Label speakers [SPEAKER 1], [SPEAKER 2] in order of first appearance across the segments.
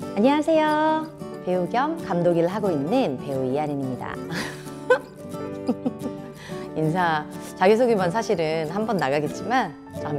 [SPEAKER 1] 안녕하세요. 배우 겸 감독 일을 하고 있는 배우 이하린입니다. 자기소개만 사실은 한 번 나가겠지만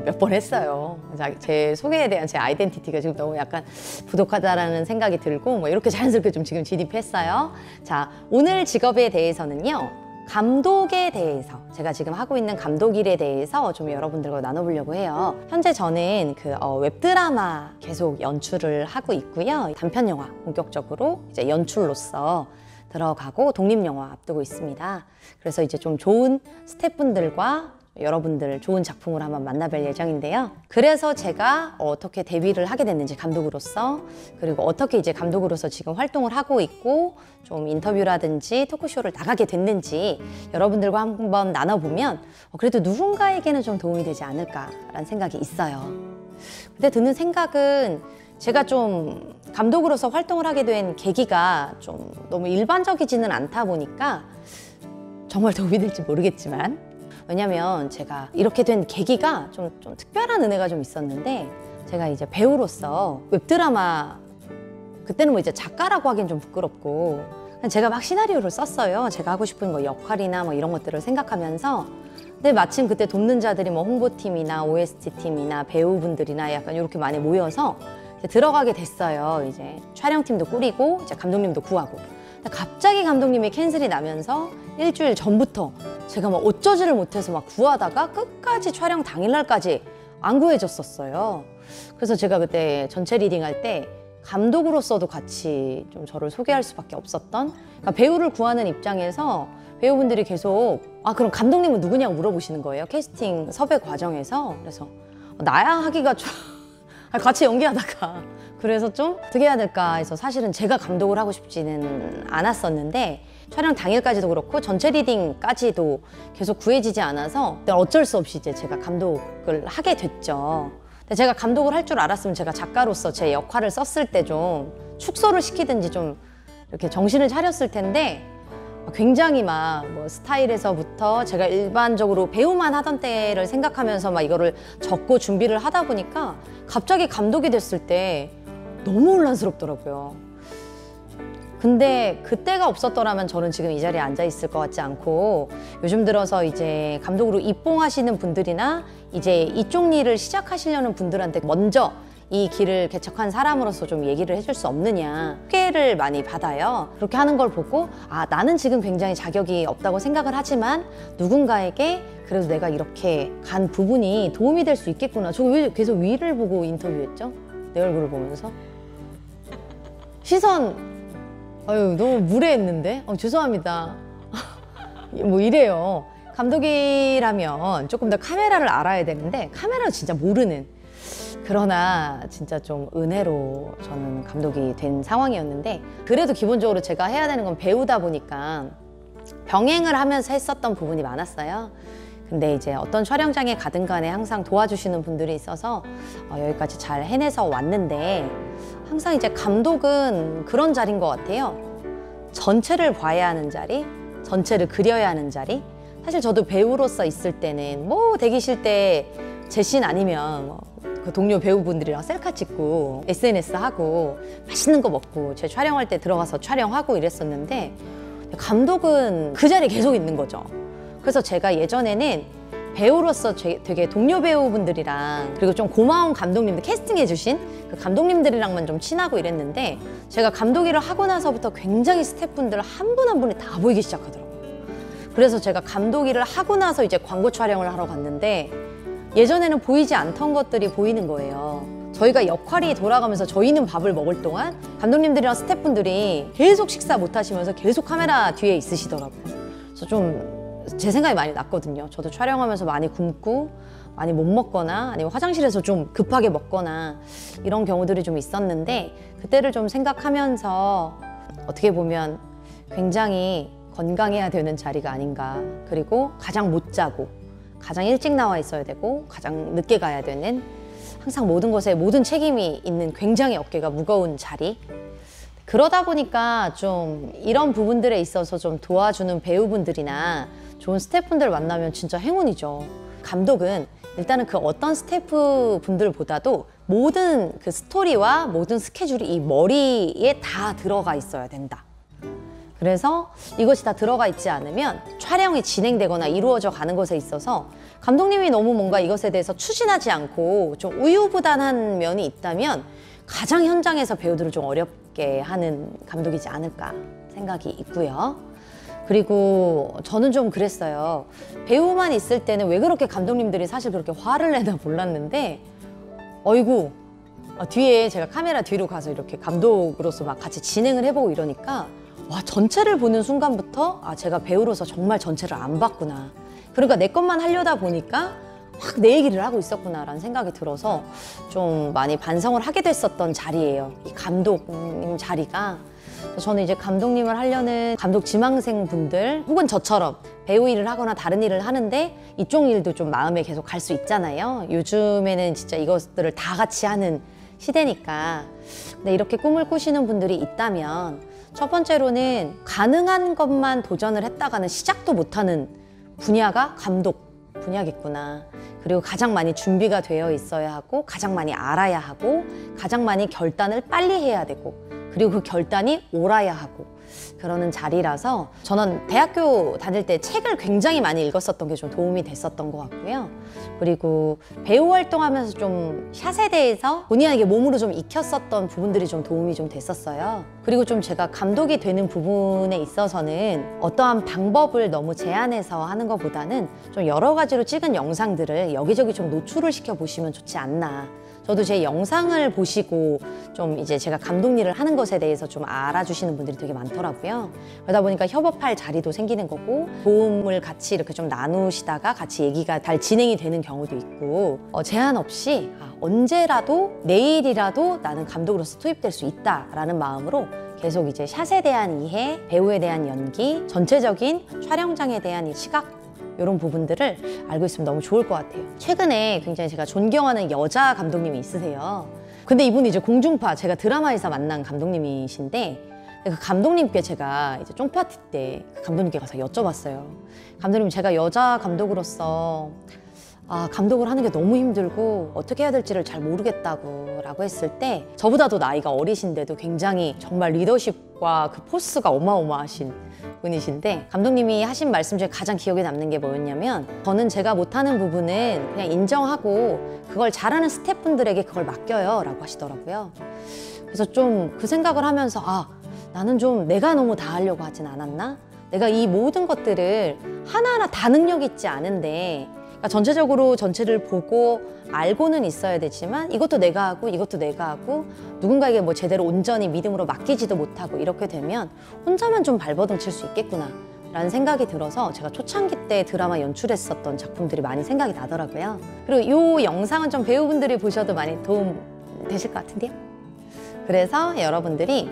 [SPEAKER 1] 몇 번 했어요. 제 소개에 대한 제 아이덴티티가 지금 너무 약간 부족하다라는 생각이 들고 뭐 이렇게 자연스럽게 좀 지금 진입했어요. 자, 오늘 직업에 대해서는요. 감독에 대해서, 제가 지금 하고 있는 감독 일에 대해서 좀 여러분들과 나눠보려고 해요. 현재 저는 웹드라마 계속 연출을 하고 있고요. 단편 영화 본격적으로 이제 연출로서 들어가고 독립영화 앞두고 있습니다. 그래서 이제 좀 좋은 스태프분들과 여러분들 좋은 작품을 한번 만나뵐 예정인데요. 그래서 제가 어떻게 데뷔를 하게 됐는지 감독으로서, 그리고 어떻게 이제 감독으로서 지금 활동을 하고 있고 좀 인터뷰라든지 토크쇼를 나가게 됐는지 여러분들과 한번 나눠보면 그래도 누군가에게는 좀 도움이 되지 않을까라는 생각이 있어요. 근데 드는 생각은 제가 좀 감독으로서 활동을 하게 된 계기가 좀 너무 일반적이지는 않다 보니까 정말 도움이 될지 모르겠지만, 왜냐면 제가 이렇게 된 계기가 좀 특별한 은혜가 좀 있었는데, 제가 이제 배우로서 웹드라마, 그때는 뭐 이제 작가라고 하긴 좀 부끄럽고 제가 막 시나리오를 썼어요. 제가 하고 싶은 거 역할이나 뭐 이런 것들을 생각하면서. 근데 마침 그때 돕는 자들이 뭐 홍보팀이나 OST 팀이나 배우분들이나 약간 이렇게 많이 모여서 이제 들어가게 됐어요. 이제 촬영팀도 꾸리고 이제 감독님도 구하고. 근데 갑자기 감독님이 캔슬이 나면서 일주일 전부터 제가 막 어쩌지를 못해서 막 구하다가 끝까지 촬영 당일날까지 안 구해졌었어요. 그래서 제가 그때 전체 리딩할 때 감독으로서도 같이 좀 저를 소개할 수밖에 없었던, 그러니까 배우를 구하는 입장에서 배우분들이 계속 그럼 감독님은 누구냐고 물어보시는 거예요. 캐스팅 섭외 과정에서. 그래서 나야 하기가 좀 같이 연기하다가 그래서 좀 어떻게 해야 될까 해서 사실은 제가 감독을 하고 싶지는 않았었는데, 촬영 당일까지도 그렇고 전체 리딩까지도 계속 구해지지 않아서 어쩔 수 없이 이제 제가 감독을 하게 됐죠. 근데 제가 감독을 할 줄 알았으면 제가 작가로서 제 역할을 썼을 때 좀 축소를 시키든지 좀 이렇게 정신을 차렸을 텐데, 굉장히 막 뭐 스타일에서부터 제가 일반적으로 배우만 하던 때를 생각하면서 막 이거를 적고 준비를 하다 보니까 갑자기 감독이 됐을 때 너무 혼란스럽더라고요. 근데 그때가 없었더라면 저는 지금 이 자리에 앉아 있을 것 같지 않고, 요즘 들어서 이제 감독으로 입봉하시는 분들이나 이제 이쪽 일을 시작하시려는 분들한테 먼저 이 길을 개척한 사람으로서 좀 얘기를 해줄 수 없느냐, 소개를 많이 받아요. 그렇게 하는 걸 보고 나는 지금 굉장히 자격이 없다고 생각을 하지만 누군가에게 그래도 내가 이렇게 간 부분이 도움이 될 수 있겠구나. 저 왜 계속 위를 보고 인터뷰했죠? 내 얼굴을 보면서 시선 너무 무례했는데? 죄송합니다. 뭐 이래요. 감독이라면 조금 더 카메라를 알아야 되는데 카메라를 진짜 모르는, 그러나 진짜 좀 은혜로 저는 감독이 된 상황이었는데, 그래도 기본적으로 제가 해야 되는 건 배우다 보니까 병행을 하면서 했었던 부분이 많았어요. 근데 이제 어떤 촬영장에 가든 간에 항상 도와주시는 분들이 있어서 여기까지 잘 해내서 왔는데, 항상 이제 감독은 그런 자리인 것 같아요. 전체를 봐야 하는 자리, 전체를 그려야 하는 자리. 사실 저도 배우로서 있을 때는 뭐 대기실 때 제 씬 아니면 그 동료 배우분들이랑 셀카 찍고 SNS 하고 맛있는 거 먹고 제 촬영할 때 들어가서 촬영하고 이랬었는데, 감독은 그 자리에 계속 있는 거죠. 그래서 제가 예전에는 배우로서 되게 동료 배우분들이랑, 그리고 좀 고마운 감독님들, 캐스팅해 주신 그 감독님들이랑만 좀 친하고 이랬는데, 제가 감독 일을 하고 나서부터 굉장히 스태프분들 한 분 한 분이 다 보이기 시작하더라고요. 그래서 제가 감독 일을 하고 나서 이제 광고 촬영을 하러 갔는데, 예전에는 보이지 않던 것들이 보이는 거예요. 저희가 역할이 돌아가면서 저희는 밥을 먹을 동안 감독님들이랑 스태프분들이 계속 식사 못 하시면서 계속 카메라 뒤에 있으시더라고요. 그래서 좀 제 생각이 많이 났거든요. 저도 촬영하면서 많이 굶고 많이 못 먹거나 아니면 화장실에서 좀 급하게 먹거나 이런 경우들이 좀 있었는데, 그때를 좀 생각하면서 어떻게 보면 굉장히 건강해야 되는 자리가 아닌가. 그리고 가장 못 자고 가장 일찍 나와 있어야 되고 가장 늦게 가야 되는, 항상 모든 것에 모든 책임이 있는 굉장히 어깨가 무거운 자리. 그러다 보니까 좀 이런 부분들에 있어서 좀 도와주는 배우분들이나 좋은 스태프분들 만나면 진짜 행운이죠. 감독은 일단은 그 어떤 스태프 분들보다도 모든 그 스토리와 모든 스케줄이 이 머리에 다 들어가 있어야 된다. 그래서 이것이 다 들어가 있지 않으면 촬영이 진행되거나 이루어져 가는 것에 있어서 감독님이 너무 뭔가 이것에 대해서 추진하지 않고 좀 우유부단한 면이 있다면 가장 현장에서 배우들을 좀 어렵게 하는 감독이지 않을까 생각이 있고요. 그리고 저는 좀 그랬어요. 배우만 있을 때는 왜 그렇게 감독님들이 사실 그렇게 화를 내나 몰랐는데 어이구 뒤에 제가 카메라 뒤로 가서 이렇게 감독으로서 막 같이 진행을 해보고 이러니까 와, 전체를 보는 순간부터 제가 배우로서 정말 전체를 안 봤구나. 그러니까 내 것만 하려다 보니까 확 내 얘기를 하고 있었구나라는 생각이 들어서 좀 많이 반성을 하게 됐었던 자리예요. 이 감독님 자리가. 저는 이제 감독님을 하려는 감독 지망생 분들 혹은 저처럼 배우 일을 하거나 다른 일을 하는데 이쪽 일도 좀 마음에 계속 갈 수 있잖아요. 요즘에는 진짜 이것들을 다 같이 하는 시대니까. 근데 이렇게 꿈을 꾸시는 분들이 있다면 첫 번째로는 가능한 것만 도전을 했다가는 시작도 못하는 분야가 감독 분야겠구나. 그리고 가장 많이 준비가 되어 있어야 하고 가장 많이 알아야 하고 가장 많이 결단을 빨리 해야 되고 그리고 그 결단이 옳아야 하고 그러는 자리라서 저는 대학교 다닐 때 책을 굉장히 많이 읽었었던 게 좀 도움이 됐었던 것 같고요. 그리고 배우 활동하면서 좀 샷에 대해서 본의아니게 몸으로 좀 익혔었던 부분들이 좀 도움이 좀 됐었어요. 그리고 좀 제가 감독이 되는 부분에 있어서는 어떠한 방법을 너무 제한해서 하는 것보다는 좀 여러 가지로 찍은 영상들을 여기저기 좀 노출을 시켜 보시면 좋지 않나. 저도 제 영상을 보시고 좀 이제 제가 감독 일을 하는 것에 대해서 좀 알아주시는 분들이 되게 많더라고요. 그러다 보니까 협업할 자리도 생기는 거고 도움을 같이 이렇게 좀 나누시다가 같이 얘기가 잘 진행이 되는 경우도 있고 제한 없이 언제라도 내일이라도 나는 감독으로서 투입될 수 있다라는 마음으로 계속 이제 샷에 대한 이해, 배우에 대한 연기, 전체적인 촬영장에 대한 이 시각 이런 부분들을 알고 있으면 너무 좋을 것 같아요. 최근에 굉장히 제가 존경하는 여자 감독님이 있으세요. 근데 이분이 이제 공중파, 제가 드라마에서 만난 감독님이신데 그 감독님께 제가 이제 쫑파티 때 그 감독님께 가서 여쭤봤어요. 감독님, 제가 여자 감독으로서 감독을 하는 게 너무 힘들고 어떻게 해야 될지를 잘 모르겠다고 라고 했을 때 저보다도 나이가 어리신데도 굉장히 정말 리더십과 그 포스가 어마어마하신 분이신데 감독님이 하신 말씀 중에 가장 기억에 남는 게 뭐였냐면 저는 제가 못하는 부분은 그냥 인정하고 그걸 잘하는 스태프분들에게 그걸 맡겨요 라고 하시더라고요. 그래서 좀 그 생각을 하면서 나는 좀 내가 너무 다 하려고 하진 않았나? 내가 이 모든 것들을 하나하나 다 능력 있지 않은데 그러니까 전체적으로 전체를 보고 알고는 있어야 되지만 이것도 내가 하고 이것도 내가 하고 누군가에게 뭐 제대로 온전히 믿음으로 맡기지도 못하고 이렇게 되면 혼자만 좀 발버둥 칠 수 있겠구나 라는 생각이 들어서 제가 초창기 때 드라마 연출했었던 작품들이 많이 생각이 나더라고요. 그리고 이 영상은 좀 배우분들이 보셔도 많이 도움 되실 것 같은데요. 그래서 여러분들이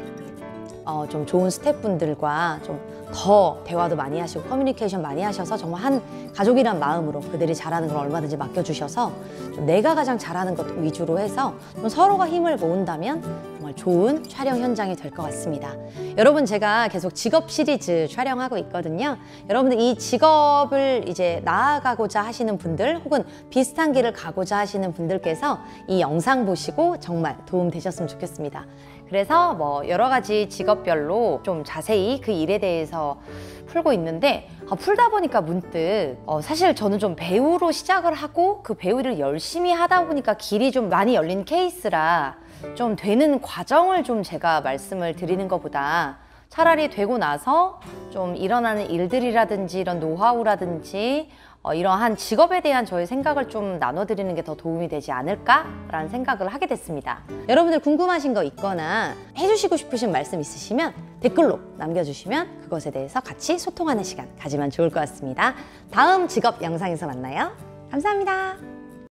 [SPEAKER 1] 좀 좋은 스태프분들과 좀 더 대화도 많이 하시고 커뮤니케이션 많이 하셔서 정말 한 가족이란 마음으로 그들이 잘하는 걸 얼마든지 맡겨주셔서 좀 내가 가장 잘하는 것 위주로 해서 좀 서로가 힘을 모은다면 정말 좋은 촬영 현장이 될 것 같습니다. 여러분, 제가 계속 직업 시리즈 촬영하고 있거든요. 여러분들 이 직업을 이제 나아가고자 하시는 분들 혹은 비슷한 길을 가고자 하시는 분들께서 이 영상 보시고 정말 도움 되셨으면 좋겠습니다. 그래서 뭐 여러 가지 직업별로 좀 자세히 그 일에 대해서 풀고 있는데 풀다 보니까 문득 사실 저는 좀 배우로 시작을 하고 그 배우 일을 열심히 하다 보니까 길이 좀 많이 열린 케이스라 좀 되는 과정을 좀 제가 말씀을 드리는 것보다 차라리 되고 나서 좀 일어나는 일들이라든지 이런 노하우라든지 이러한 직업에 대한 저의 생각을 좀 나눠드리는 게 더 도움이 되지 않을까라는 생각을 하게 됐습니다. 여러분들 궁금하신 거 있거나 해주시고 싶으신 말씀 있으시면 댓글로 남겨주시면 그것에 대해서 같이 소통하는 시간 가지면 좋을 것 같습니다. 다음 직업 영상에서 만나요. 감사합니다.